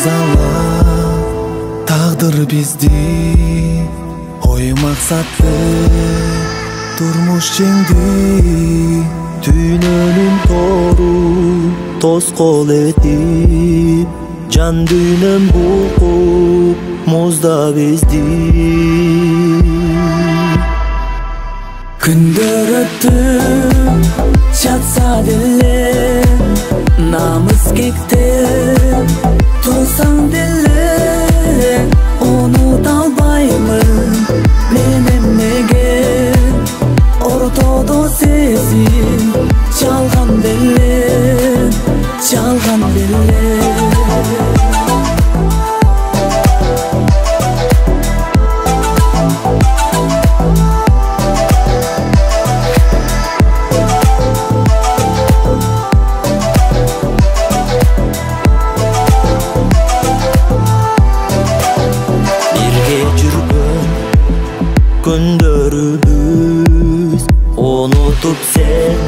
жазала тағдыр бизди, ой максатты турмуш жеңди, түнөнүн тору тоскоол этип, жан дүйнөм букуп музда безди. Күндөр өттү жатса деле, намыс кектеп турсаң деле, унута албаймын мен эмнеге ортодо сезим жалган деле, жалган деле. Күндөрүбүз унутуп сен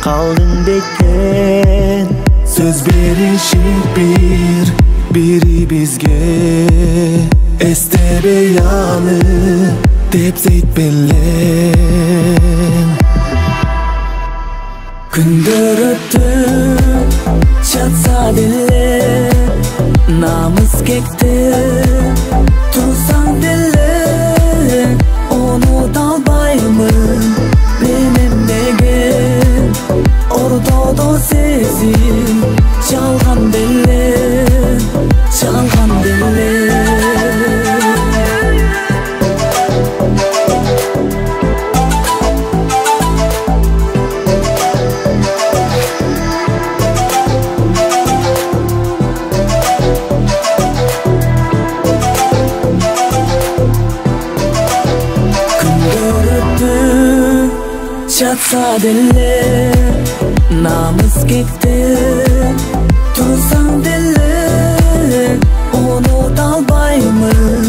калдың бекер, сөз беришип бири бизге, эстебей аны деп сейтпелен. Күндөр өттү жатса деле, намыс кектеп турсаң деле, унута албаймын мен эмнеге ортодо сезим жалган деле, жалган деле. Жатса деле, намыс кектеп турсаң деле, унута албаймын